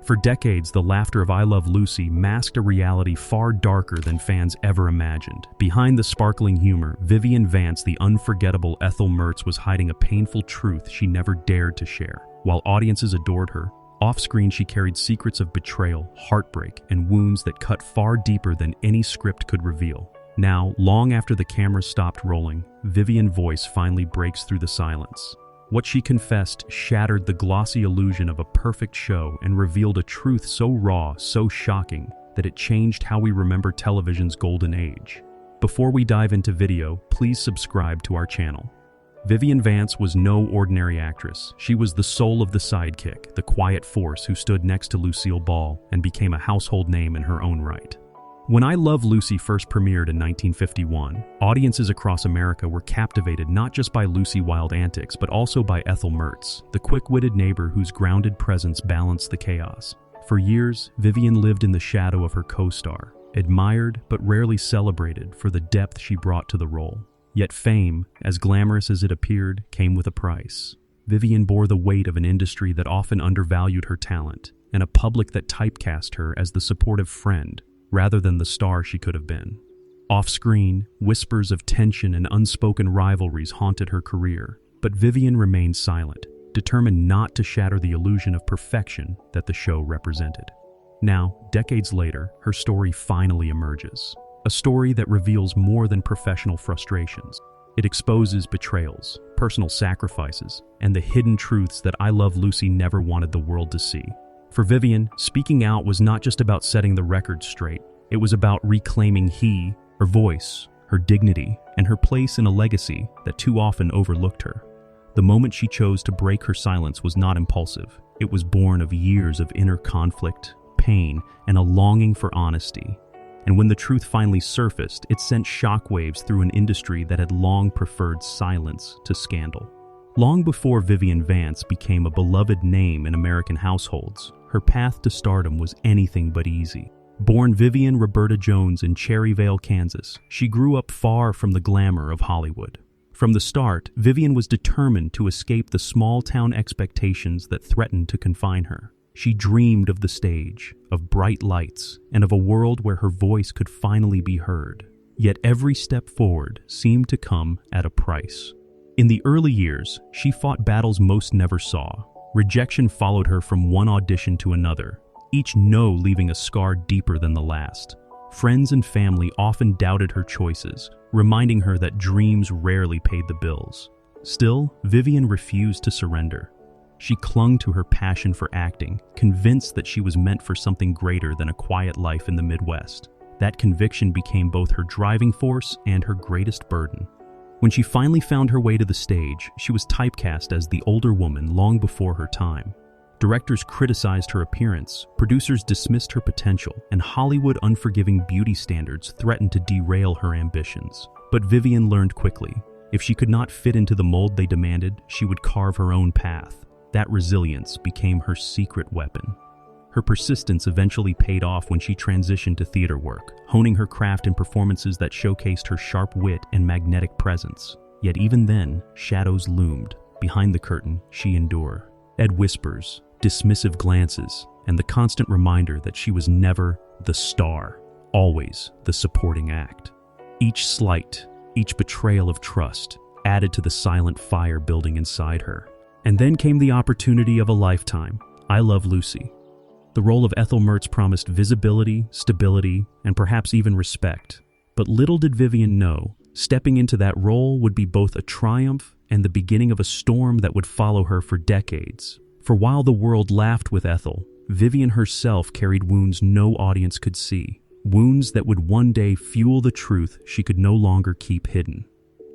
For decades, the laughter of I Love Lucy masked a reality far darker than fans ever imagined. Behind the sparkling humor, Vivian Vance, the unforgettable Ethel Mertz, was hiding a painful truth she never dared to share. While audiences adored her, off-screen she carried secrets of betrayal, heartbreak, and wounds that cut far deeper than any script could reveal. Now, long after the camera stopped rolling, Vivian's voice finally breaks through the silence. What she confessed shattered the glossy illusion of a perfect show and revealed a truth so raw, so shocking, that it changed how we remember television's golden age. Before we dive into video, please subscribe to our channel. Vivian Vance was no ordinary actress. She was the soul of the sidekick, the quiet force who stood next to Lucille Ball and became a household name in her own right. When I Love Lucy first premiered in 1951, audiences across America were captivated not just by Lucy's wild antics, but also by Ethel Mertz, the quick-witted neighbor whose grounded presence balanced the chaos. For years, Vivian lived in the shadow of her co-star, admired but rarely celebrated for the depth she brought to the role. Yet fame, as glamorous as it appeared, came with a price. Vivian bore the weight of an industry that often undervalued her talent, and a public that typecast her as the supportive friend, rather than the star she could have been. Off-screen, whispers of tension and unspoken rivalries haunted her career, but Vivian remained silent, determined not to shatter the illusion of perfection that the show represented. Now, decades later, her story finally emerges. A story that reveals more than professional frustrations. It exposes betrayals, personal sacrifices, and the hidden truths that I Love Lucy never wanted the world to see. For Vivian, speaking out was not just about setting the record straight. It was about reclaiming her voice, her dignity, and her place in a legacy that too often overlooked her. The moment she chose to break her silence was not impulsive. It was born of years of inner conflict, pain, and a longing for honesty. And when the truth finally surfaced, it sent shockwaves through an industry that had long preferred silence to scandal. Long before Vivian Vance became a beloved name in American households, her path to stardom was anything but easy. Born Vivian Roberta Jones in Cherryvale, Kansas, she grew up far from the glamour of Hollywood. From the start, Vivian was determined to escape the small-town expectations that threatened to confine her. She dreamed of the stage, of bright lights, and of a world where her voice could finally be heard. Yet every step forward seemed to come at a price. In the early years, she fought battles most never saw. Rejection followed her from one audition to another, each no leaving a scar deeper than the last. Friends and family often doubted her choices, reminding her that dreams rarely paid the bills. Still, Vivian refused to surrender. She clung to her passion for acting, convinced that she was meant for something greater than a quiet life in the Midwest. That conviction became both her driving force and her greatest burden. When she finally found her way to the stage, she was typecast as the older woman long before her time. Directors criticized her appearance, producers dismissed her potential, and Hollywood unforgiving beauty standards threatened to derail her ambitions. But Vivian learned quickly. If she could not fit into the mold they demanded, she would carve her own path. That resilience became her secret weapon. Her persistence eventually paid off when she transitioned to theater work, honing her craft in performances that showcased her sharp wit and magnetic presence. Yet even then, shadows loomed. Behind the curtain, she endured. Whispers, dismissive glances, and the constant reminder that she was never the star, always the supporting act. Each slight, each betrayal of trust, added to the silent fire building inside her. And then came the opportunity of a lifetime, I Love Lucy. The role of Ethel Mertz promised visibility, stability, and perhaps even respect. But little did Vivian know, stepping into that role would be both a triumph and the beginning of a storm that would follow her for decades. For while the world laughed with Ethel, Vivian herself carried wounds no audience could see. Wounds that would one day fuel the truth she could no longer keep hidden.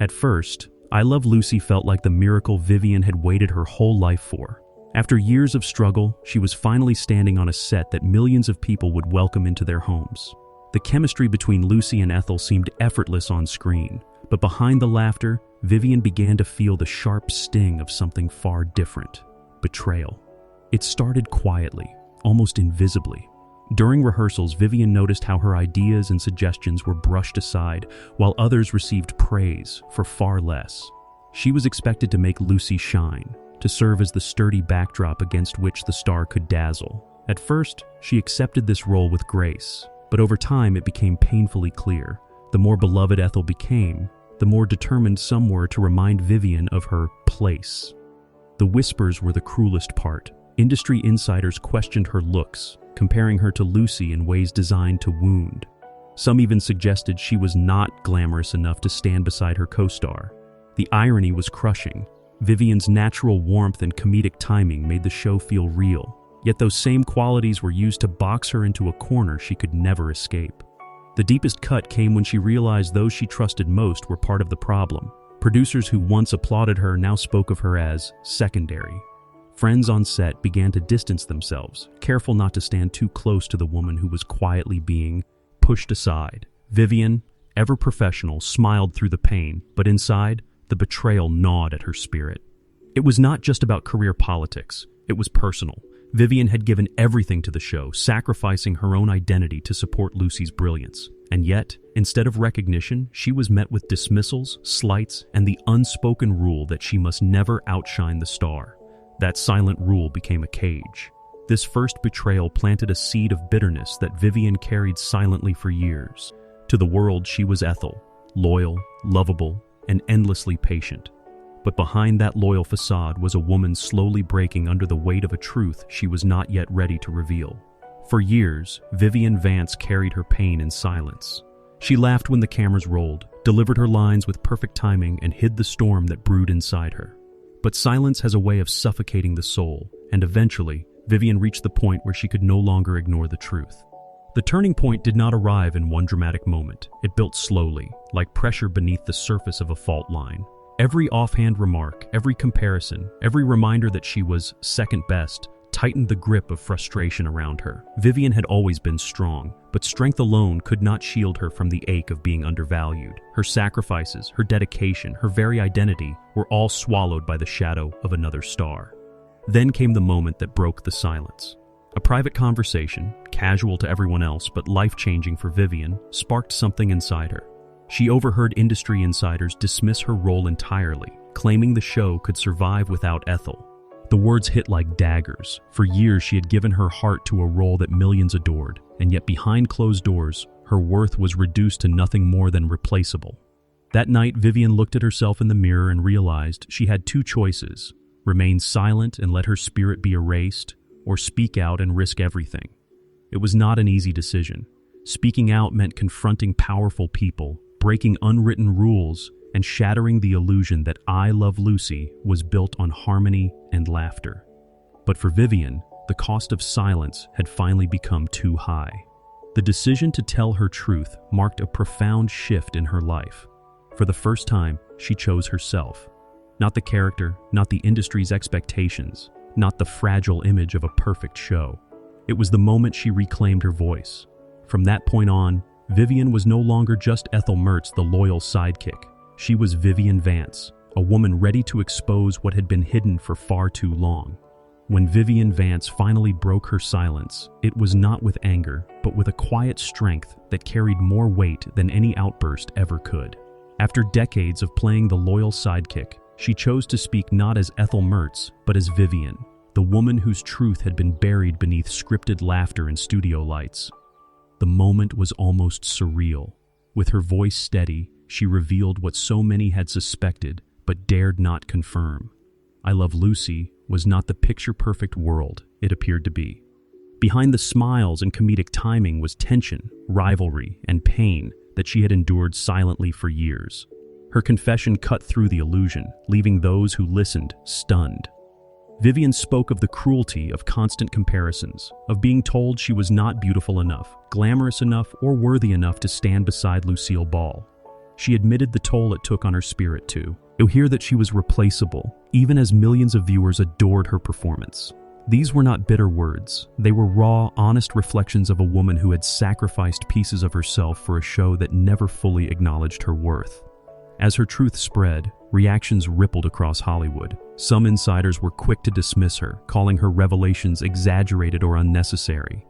At first, I Love Lucy felt like the miracle Vivian had waited her whole life for. After years of struggle, she was finally standing on a set that millions of people would welcome into their homes. The chemistry between Lucy and Ethel seemed effortless on screen, but behind the laughter, Vivian began to feel the sharp sting of something far different: betrayal. It started quietly, almost invisibly. During rehearsals, Vivian noticed how her ideas and suggestions were brushed aside, while others received praise for far less. She was expected to make Lucy shine, to serve as the sturdy backdrop against which the star could dazzle. At first, she accepted this role with grace, but over time it became painfully clear. The more beloved Ethel became, the more determined some were to remind Vivian of her place. The whispers were the cruelest part. Industry insiders questioned her looks, comparing her to Lucy in ways designed to wound. Some even suggested she was not glamorous enough to stand beside her co-star. The irony was crushing. Vivian's natural warmth and comedic timing made the show feel real, yet those same qualities were used to box her into a corner she could never escape. The deepest cut came when she realized those she trusted most were part of the problem. Producers who once applauded her now spoke of her as secondary. Friends on set began to distance themselves, careful not to stand too close to the woman who was quietly being pushed aside. Vivian, ever professional, smiled through the pain, but inside, the betrayal gnawed at her spirit. It was not just about career politics, it was personal. Vivian had given everything to the show, sacrificing her own identity to support Lucy's brilliance. And yet, instead of recognition, she was met with dismissals, slights, and the unspoken rule that she must never outshine the star. That silent rule became a cage. This first betrayal planted a seed of bitterness that Vivian carried silently for years. To the world, she was Ethel, loyal, lovable, and endlessly patient. But behind that loyal facade was a woman slowly breaking under the weight of a truth she was not yet ready to reveal. For years, Vivian Vance carried her pain in silence. She laughed when the cameras rolled, delivered her lines with perfect timing, and hid the storm that brewed inside her. But silence has a way of suffocating the soul, and eventually, Vivian reached the point where she could no longer ignore the truth. The turning point did not arrive in one dramatic moment. It built slowly, like pressure beneath the surface of a fault line. Every offhand remark, every comparison, every reminder that she was second best, tightened the grip of frustration around her. Vivian had always been strong, but strength alone could not shield her from the ache of being undervalued. Her sacrifices, her dedication, her very identity were all swallowed by the shadow of another star. Then came the moment that broke the silence. A private conversation, casual to everyone else but life-changing for Vivian, sparked something inside her. She overheard industry insiders dismiss her role entirely, claiming the show could survive without Ethel. The words hit like daggers. For years she had given her heart to a role that millions adored, and yet behind closed doors, her worth was reduced to nothing more than replaceable. That night, Vivian looked at herself in the mirror and realized she had two choices: remain silent and let her spirit be erased, or speak out and risk everything. It was not an easy decision. Speaking out meant confronting powerful people, breaking unwritten rules, and shattering the illusion that I Love Lucy was built on harmony and laughter. But for Vivian, the cost of silence had finally become too high. The decision to tell her truth marked a profound shift in her life. For the first time, she chose herself. Not the character, not the industry's expectations, not the fragile image of a perfect show. It was the moment she reclaimed her voice. From that point on, Vivian was no longer just Ethel Mertz, the loyal sidekick. She was Vivian Vance, a woman ready to expose what had been hidden for far too long. When Vivian Vance finally broke her silence, it was not with anger, but with a quiet strength that carried more weight than any outburst ever could. After decades of playing the loyal sidekick, she chose to speak not as Ethel Mertz, but as Vivian, the woman whose truth had been buried beneath scripted laughter and studio lights. The moment was almost surreal. With her voice steady, she revealed what so many had suspected but dared not confirm. I Love Lucy was not the picture-perfect world it appeared to be. Behind the smiles and comedic timing was tension, rivalry, and pain that she had endured silently for years. Her confession cut through the illusion, leaving those who listened stunned. Vivian spoke of the cruelty of constant comparisons, of being told she was not beautiful enough, glamorous enough, or worthy enough to stand beside Lucille Ball. She admitted the toll it took on her spirit too. You'll hear that she was replaceable, even as millions of viewers adored her performance. These were not bitter words. They were raw, honest reflections of a woman who had sacrificed pieces of herself for a show that never fully acknowledged her worth. As her truth spread, reactions rippled across Hollywood. Some insiders were quick to dismiss her, calling her revelations exaggerated or unnecessary.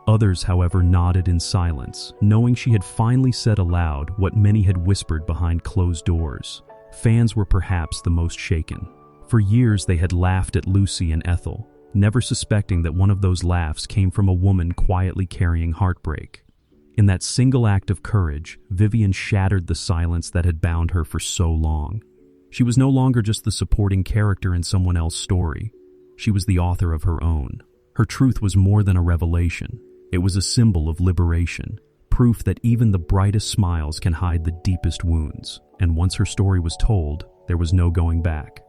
Others, however, nodded in silence, knowing she had finally said aloud what many had whispered behind closed doors. Fans were perhaps the most shaken. For years they had laughed at Lucy and Ethel. never suspecting that one of those laughs came from a woman quietly carrying heartbreak. In that single act of courage, Vivian shattered the silence that had bound her for so long. She was no longer just the supporting character in someone else's story. She was the author of her own. Her truth was more than a revelation. It was a symbol of liberation, proof that even the brightest smiles can hide the deepest wounds. And once her story was told, there was no going back.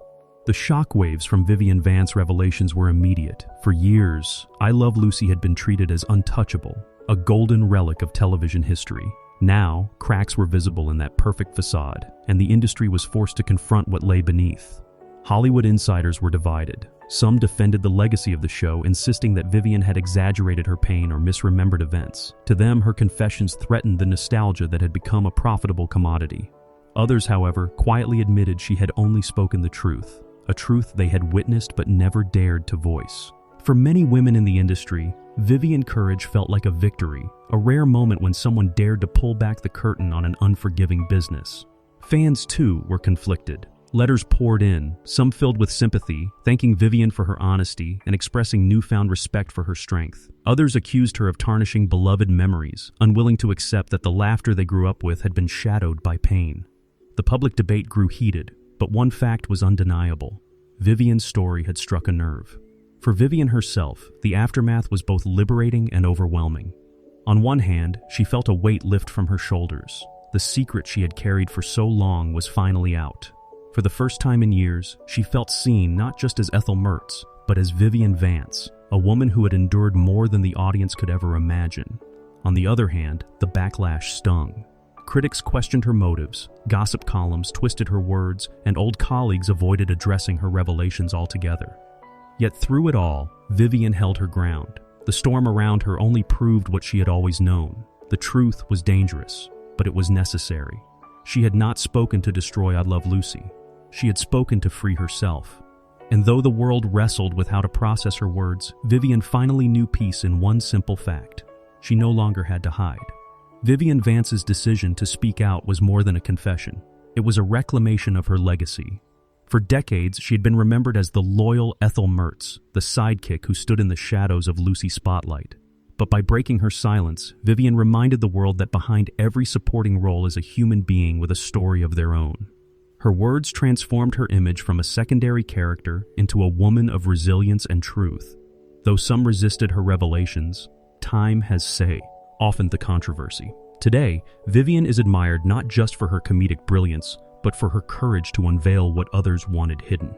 The shockwaves from Vivian Vance revelations were immediate. For years, I Love Lucy had been treated as untouchable, a golden relic of television history. Now, cracks were visible in that perfect facade, and the industry was forced to confront what lay beneath. Hollywood insiders were divided. Some defended the legacy of the show, insisting that Vivian had exaggerated her pain or misremembered events. To them, her confessions threatened the nostalgia that had become a profitable commodity. Others, however, quietly admitted she had only spoken the truth, a truth they had witnessed but never dared to voice. For many women in the industry, Vivian courage felt like a victory, a rare moment when someone dared to pull back the curtain on an unforgiving business. Fans, too, were conflicted. Letters poured in, some filled with sympathy, thanking Vivian for her honesty and expressing newfound respect for her strength. Others accused her of tarnishing beloved memories, unwilling to accept that the laughter they grew up with had been shadowed by pain. The public debate grew heated, but one fact was undeniable. Vivian's story had struck a nerve. For Vivian herself, the aftermath was both liberating and overwhelming. On one hand, she felt a weight lift from her shoulders. The secret she had carried for so long was finally out. For the first time in years, she felt seen not just as Ethel Mertz, but as Vivian Vance, a woman who had endured more than the audience could ever imagine. On the other hand, the backlash stung. Critics questioned her motives, gossip columns twisted her words, and old colleagues avoided addressing her revelations altogether. Yet through it all, Vivian held her ground. The storm around her only proved what she had always known. The truth was dangerous, but it was necessary. She had not spoken to destroy I Love Lucy. She had spoken to free herself. And though the world wrestled with how to process her words, Vivian finally knew peace in one simple fact. She no longer had to hide. Vivian Vance's decision to speak out was more than a confession. It was a reclamation of her legacy. For decades, she had been remembered as the loyal Ethel Mertz, the sidekick who stood in the shadows of Lucy's spotlight. But by breaking her silence, Vivian reminded the world that behind every supporting role is a human being with a story of their own. Her words transformed her image from a secondary character into a woman of resilience and truth. Though some resisted her revelations, time has say, often the controversy. Today, Vivian is admired not just for her comedic brilliance, but for her courage to unveil what others wanted hidden.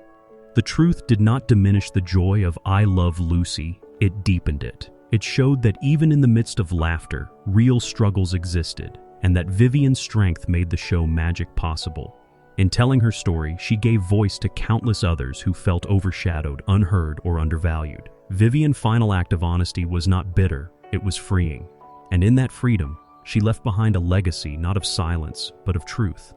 The truth did not diminish the joy of I Love Lucy, it deepened it. It showed that even in the midst of laughter, real struggles existed, and that Vivian's strength made the show magic possible. In telling her story, she gave voice to countless others who felt overshadowed, unheard, or undervalued. Vivian's final act of honesty was not bitter, it was freeing. And in that freedom, she left behind a legacy not of silence, but of truth.